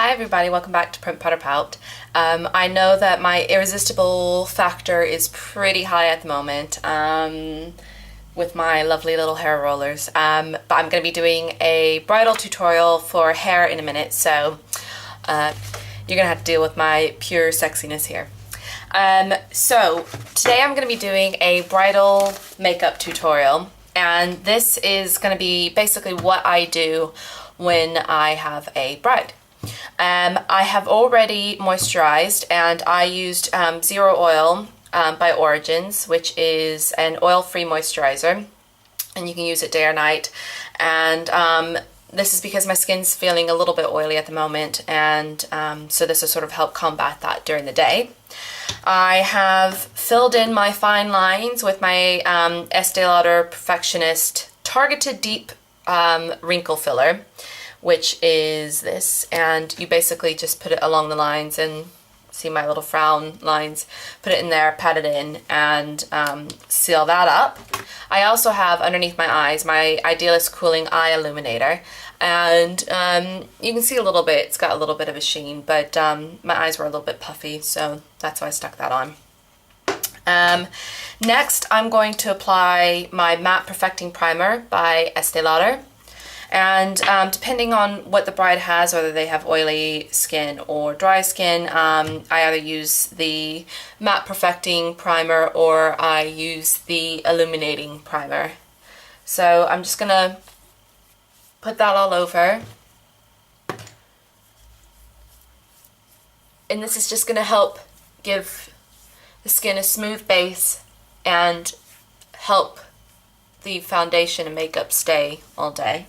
Hi everybody, welcome back to Print Potter Pout. I know that my irresistible factor is pretty high at the moment with my lovely little hair rollers, but I'm going to be doing a bridal tutorial for hair in a minute, so you're going to have to deal with my pure sexiness here. So today I'm going to be doing a bridal makeup tutorial, and this is going to be basically what I do when I have a bride. I have already moisturized, and I used Zero Oil by Origins, which is an oil-free moisturizer, and you can use it day or night. And this is because my skin's feeling a little bit oily at the moment, and so this will sort of help combat that during the day. I have filled in my fine lines with my Estee Lauder Perfectionist Targeted Deep Wrinkle Filler, which is this, and you basically just put it along the lines, and see my little frown lines, put it in there, pat it in, and seal that up. I also have underneath my eyes my Idealist Cooling Eye Illuminator, and you can see a little bit, it's got a little bit of a sheen, but my eyes were a little bit puffy, so that's why I stuck that on. Next, I'm going to apply my Matte Perfecting Primer by Estee Lauder. And depending on what the bride has, whether they have oily skin or dry skin, I either use the Matte Perfecting Primer or I use the Illuminating Primer. So I'm just going to put that all over. And this is just going to help give the skin a smooth base and help the foundation and makeup stay all day.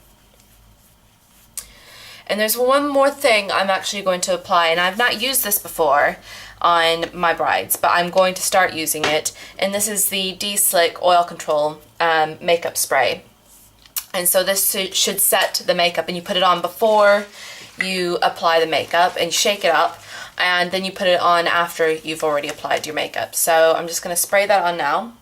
And there's one more thing I'm actually going to apply, and I've not used this before on my brides, but I'm going to start using it, and this is the De-Slick Oil Control makeup spray. And so this should set the makeup, and you put it on before you apply the makeup, and you shake it up, and then you put it on after you've already applied your makeup. So I'm just going to spray that on now.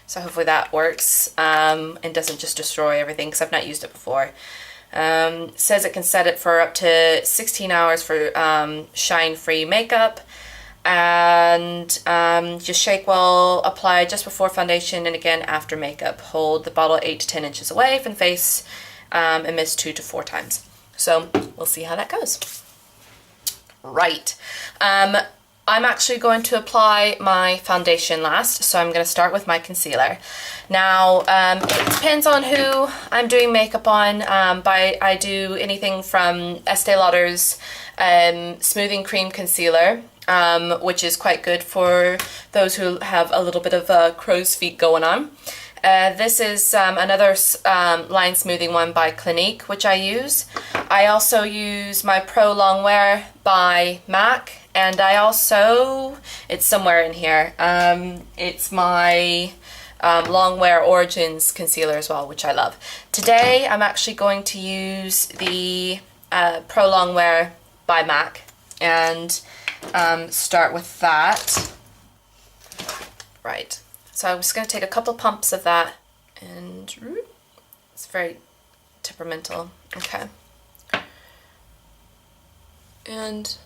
So hopefully that works and doesn't just destroy everything, because I've not used it before. It says it can set it for up to 16 hours for shine-free makeup. And just shake well, apply just before foundation and again after makeup. Hold the bottle 8 to 10 inches away from the face and mist 2 to 4 times. So we'll see how that goes. Right. I'm actually going to apply my foundation last, so I'm going to start with my concealer. Now, it depends on who I'm doing makeup on, but I do anything from Estee Lauder's Smoothing Cream Concealer, which is quite good for those who have a little bit of crow's feet going on. This is another line smoothing one by Clinique, which I use. I also use my Pro Longwear by MAC. And I also, it's somewhere in here, it's my Longwear Origins concealer as well, which I love. Today I'm actually going to use the Pro Longwear by MAC and start with that. Right, so I'm just going to take a couple pumps of that, and it's very temperamental. Okay. And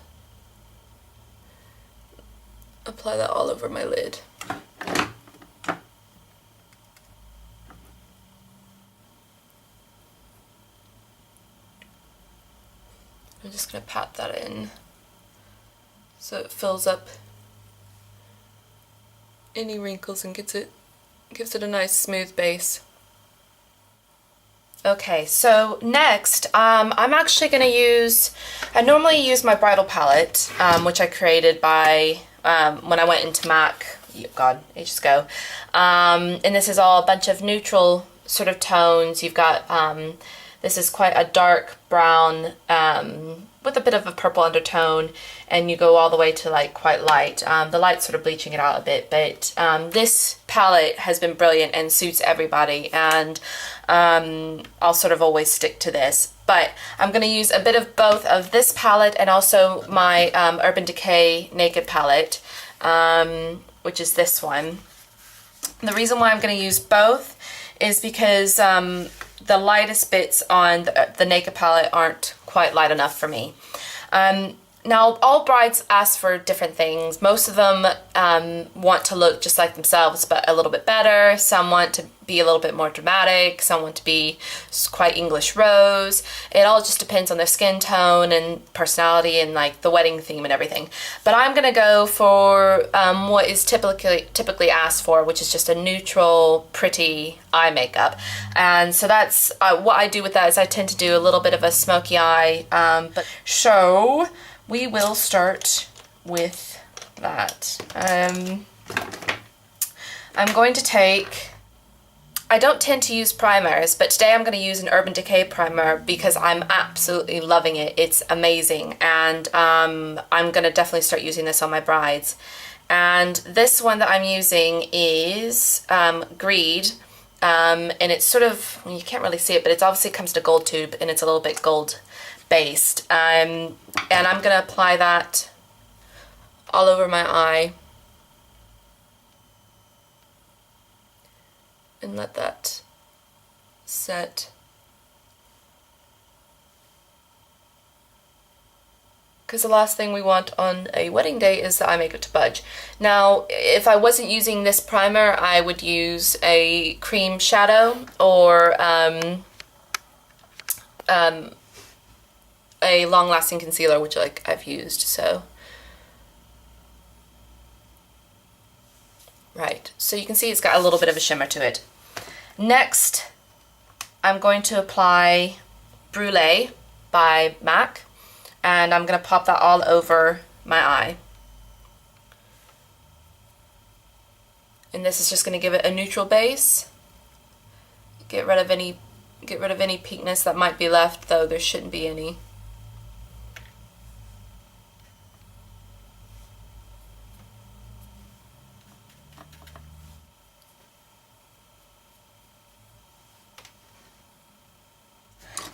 apply that all over my lid. I'm just going to pat that in so it fills up any wrinkles and gives it a nice smooth base. Okay, so next, I'm actually going to use, I normally use my bridal palette, which I created by when I went into MAC, God, ages ago. And this is all a bunch of neutral sort of tones. You've got, this is quite a dark brown with a bit of a purple undertone, and you go all the way to like quite light. The light's sort of bleaching it out a bit, but this palette has been brilliant and suits everybody, and I'll sort of always stick to this. But I'm going to use a bit of both of this palette and also my Urban Decay Naked palette, which is this one. The reason why I'm going to use both is because the lightest bits on the Naked palette aren't quite light enough for me. Now, all brides ask for different things. Most of them want to look just like themselves, but a little bit better. Some want to be a little bit more dramatic. Some want to be quite English rose. It all just depends on their skin tone and personality and like the wedding theme and everything. But I'm gonna go for what is typically asked for, which is just a neutral, pretty eye makeup. And so that's what I do with that is I tend to do a little bit of a smoky eye. So we will start with that. I'm going to take, I don't tend to use primers, but today I'm going to use an Urban Decay primer because I'm absolutely loving it. It's amazing, and I'm going to definitely start using this on my brides. And this one that I'm using is Greed, and it's sort of, well, you can't really see it, but it obviously comes to gold tube, and it's a little bit gold based, and I'm gonna apply that all over my eye and let that set, because the last thing we want on a wedding day is the eye makeup to budge. Now, if I wasn't using this primer, I would use a cream shadow or a long-lasting concealer, which I've used. So right, so you can see it's got a little bit of a shimmer to it. Next, I'm going to apply Brulee by MAC, and I'm going to pop that all over my eye. And this is just going to give it a neutral base. Get rid of any peakness that might be left, though there shouldn't be any.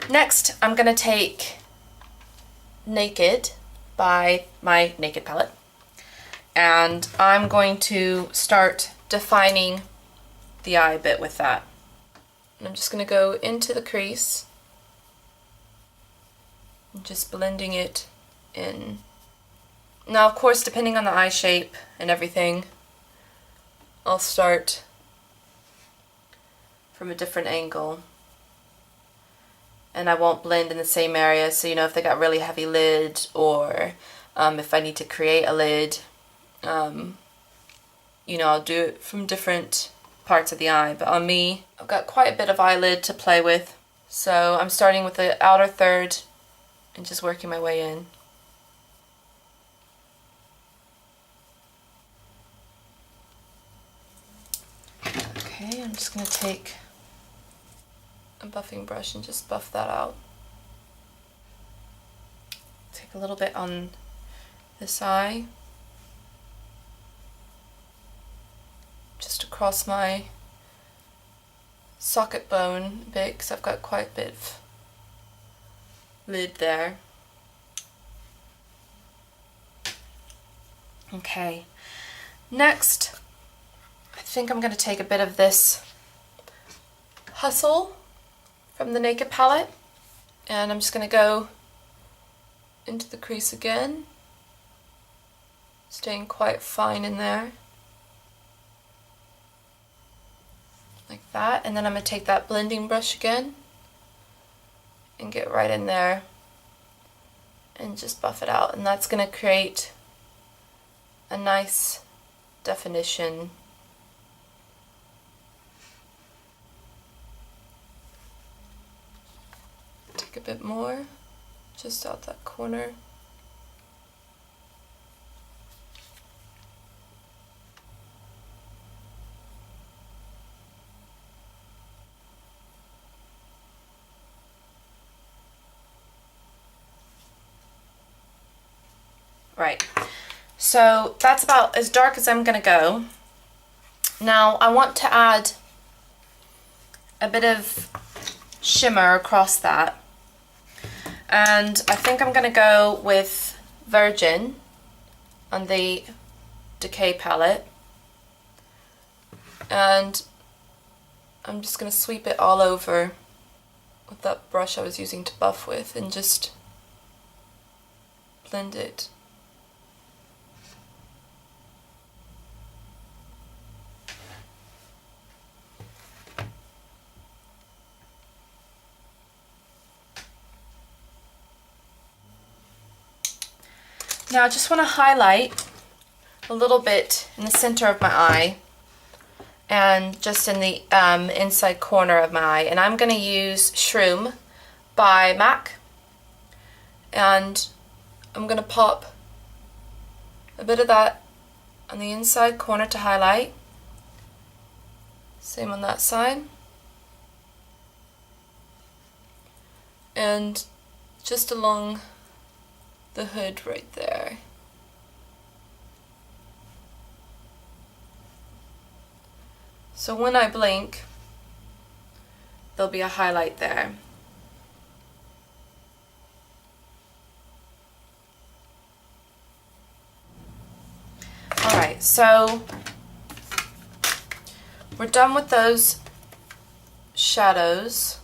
Next, I'm going to take Naked by my Naked palette, and I'm going to start defining the eye a bit with that. And I'm just going to go into the crease and just blending it in. Now, of course, depending on the eye shape and everything, I'll start from a different angle. And I won't blend in the same area, so you know, if they got really heavy lid, or if I need to create a lid, you know, I'll do it from different parts of the eye. But on me, I've got quite a bit of eyelid to play with, so I'm starting with the outer third and just working my way in. Okay, I'm just going to take a buffing brush and just buff that out. Take a little bit on this eye, just across my socket bone a bit, because I've got quite a bit of lid there. Okay, next I think I'm going to take a bit of this Hustle from the Naked palette, and I'm just going to go into the crease again, staying quite fine in there, like that. And then I'm going to take that blending brush again and get right in there and just buff it out, and that's going to create a nice definition. Take a bit more, just out that corner. Right, so that's about as dark as I'm gonna go. Now I want to add a bit of shimmer across that, and I think I'm gonna go with Virgin on the Decay palette, and I'm just gonna sweep it all over with that brush I was using to buff with and just blend it. Now I just want to highlight a little bit in the center of my eye and just in the inside corner of my eye, and I'm going to use Shroom by MAC, and I'm going to pop a bit of that on the inside corner to highlight. Same on that side, and just along the hood right there. So when I blink, there'll be a highlight there. Alright, so we're done with those shadows.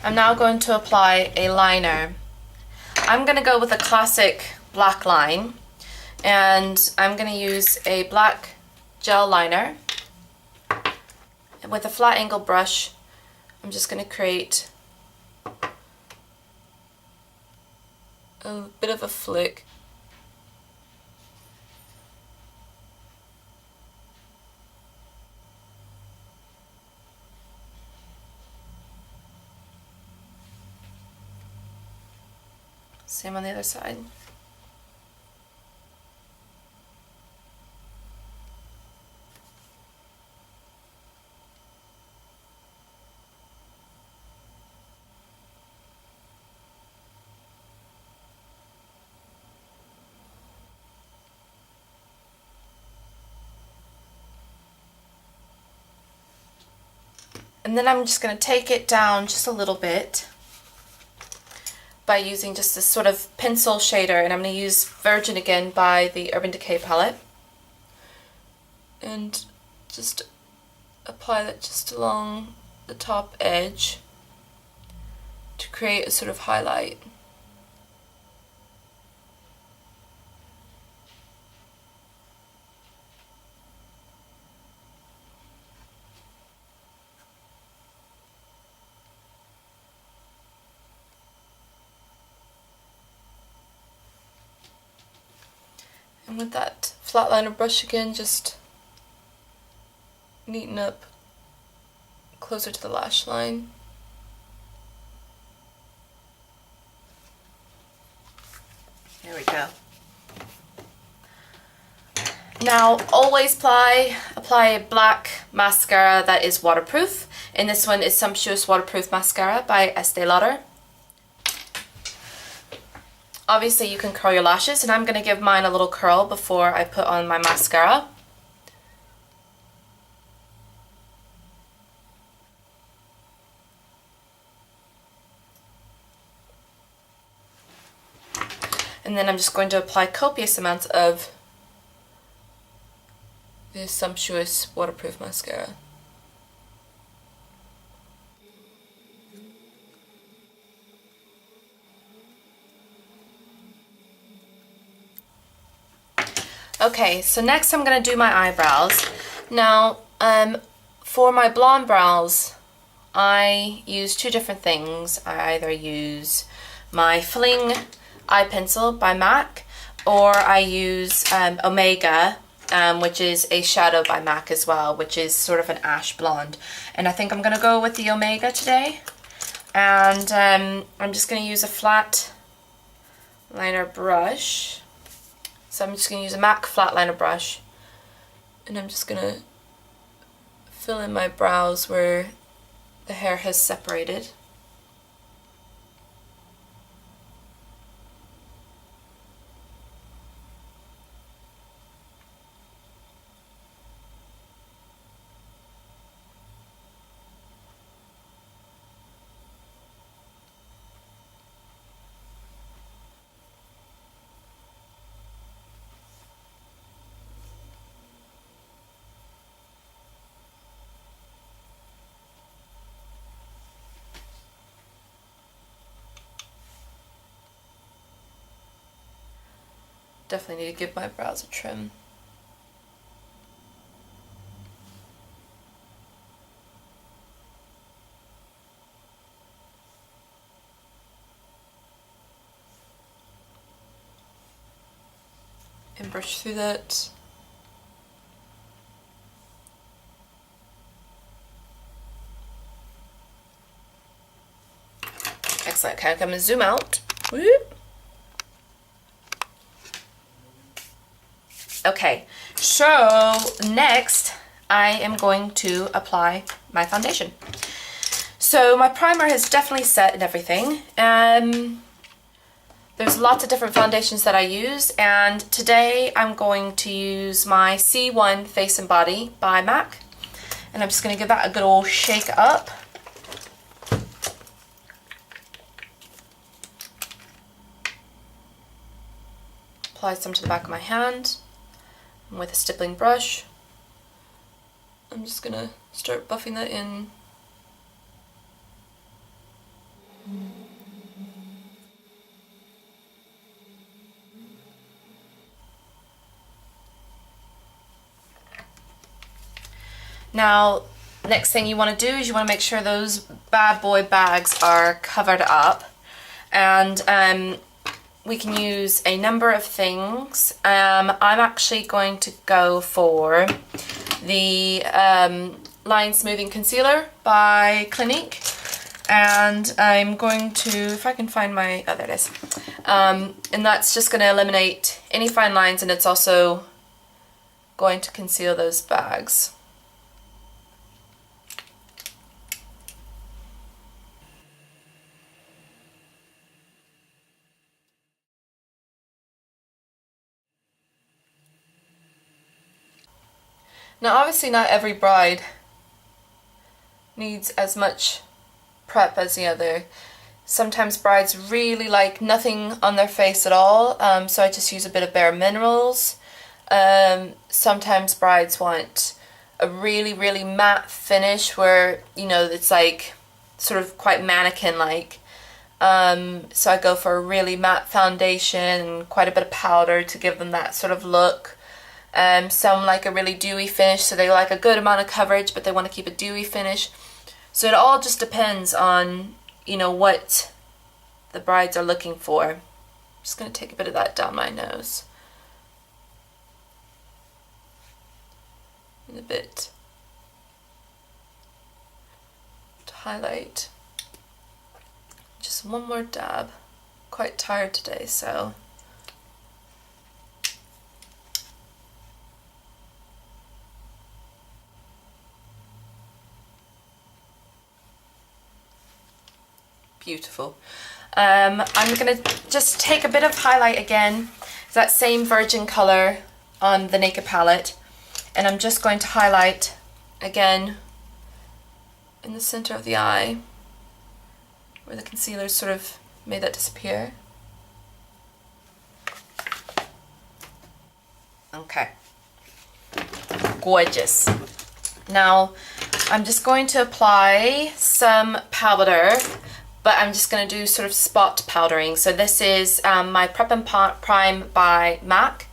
I'm now going to apply a liner. I'm going to go with a classic black line, and I'm going to use a black gel liner. And with a flat angle brush, I'm just going to create a bit of a flick. Same on the other side. And then I'm just going to take it down just a little bit by using just this sort of pencil shader, and I'm going to use Virgin again by the Urban Decay palette, and just apply that just along the top edge to create a sort of highlight. And with that flat liner brush again, just neaten up closer to the lash line. There we go. Now always apply a black mascara that is waterproof, and this one is Sumptuous Waterproof Mascara by Estee Lauder. Obviously you can curl your lashes, and I'm going to give mine a little curl before I put on my mascara. And then I'm just going to apply copious amounts of this Sumptuous Waterproof Mascara. Okay, so next I'm going to do my eyebrows. Now, for my blonde brows, I use two different things. I either use my Fling eye pencil by MAC, or I use Omega, which is a shadow by MAC as well, which is sort of an ash blonde. And I think I'm going to go with the Omega today. And I'm just going to use a flat liner brush. So I'm just going to use a MAC flat liner brush, and I'm just going to fill in my brows where the hair has separated. Definitely need to give my brows a trim. And brush through that. Excellent. Okay, I'm going to zoom out. Whoop. Okay, so next I am going to apply my foundation. So my primer has definitely set and everything. There's lots of different foundations that I use, and today I'm going to use my C1 Face and Body by MAC, and I'm just going to give that a good old shake up. Apply some to the back of my hand, and with a stippling brush, I'm just going to start buffing that in. Now, next thing you want to do is you want to make sure those bad boy bags are covered up, and we can use a number of things. I'm actually going to go for the Line Smoothing Concealer by Clinique, and I'm going to, if I can find my, oh there it is, and that's just going to eliminate any fine lines, and it's also going to conceal those bags. Now obviously not every bride needs as much prep as the other. Sometimes brides really like nothing on their face at all, so I just use a bit of Bare Minerals. Sometimes brides want a really matte finish where, you know, it's like sort of quite mannequin-like. So I go for a really matte foundation and quite a bit of powder to give them that sort of look. Some like a really dewy finish, so they like a good amount of coverage, but they want to keep a dewy finish. So it all just depends on, you know, what the brides are looking for. I'm just going to take a bit of that down my nose. And a bit to highlight. Just one more dab. Quite tired today, so. Beautiful. I'm going to just take a bit of highlight again, that same Virgin color on the Naked palette, and I'm just going to highlight again in the center of the eye where the concealer sort of made that disappear. Okay. Gorgeous. Now I'm just going to apply some powder, but I'm just going to do sort of spot powdering. So this is my Prep and Prime by MAC,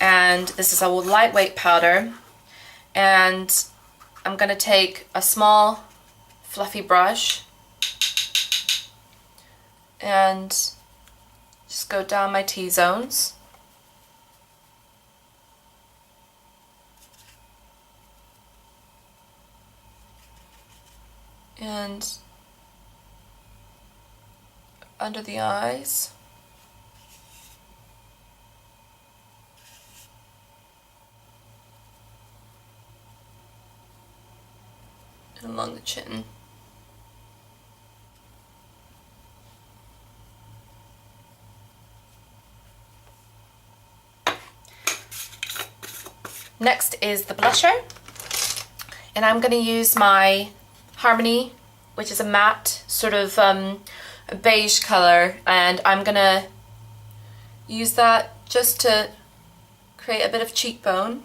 and this is a lightweight powder, and I'm going to take a small fluffy brush and just go down my T-zones. And under the eyes. And along the chin. Next is the blusher, and I'm going to use my Harmony, which is a matte sort of a beige color, and I'm going to use that just to create a bit of cheekbone.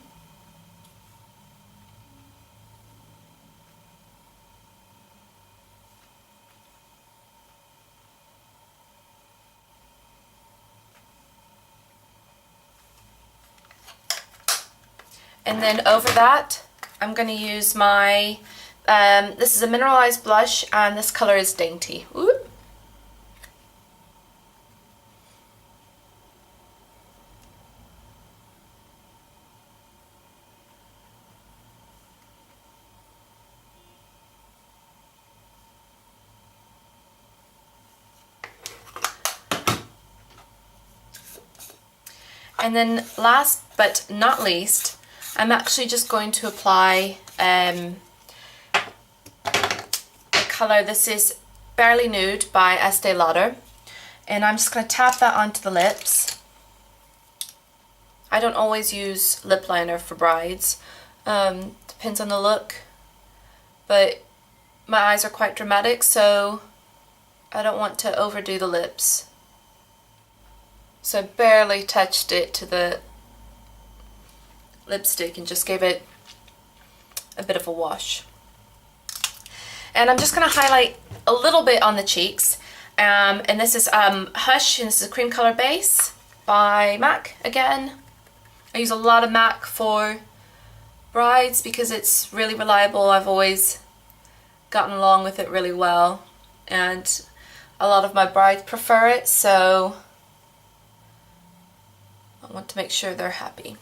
And then over that, I'm going to use my, this is a mineralized blush, and this color is Dainty. Ooh. And then last but not least, I'm actually just going to apply a color. This is Barely Nude by Estee Lauder. And I'm just going to tap that onto the lips. I don't always use lip liner for brides. Depends on the look. But my eyes are quite dramatic, so I don't want to overdo the lips. So I barely touched it to the lipstick and just gave it a bit of a wash. And I'm just going to highlight a little bit on the cheeks. And this is Hush, and this is a cream color base by MAC again. I use a lot of MAC for brides because it's really reliable. I've always gotten along with it really well, and a lot of my brides prefer it, so I want to make sure they're happy.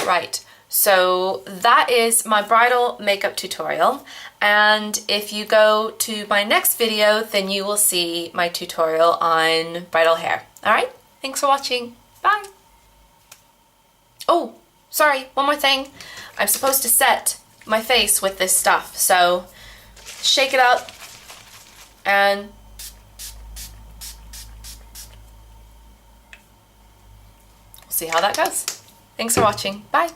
Right, so that is my bridal makeup tutorial, and if you go to my next video, then you will see my tutorial on bridal hair. Alright, thanks for watching. Bye! Oh, sorry, one more thing. I'm supposed to set my face with this stuff, so shake it up and see how that goes. Thanks for watching. Bye.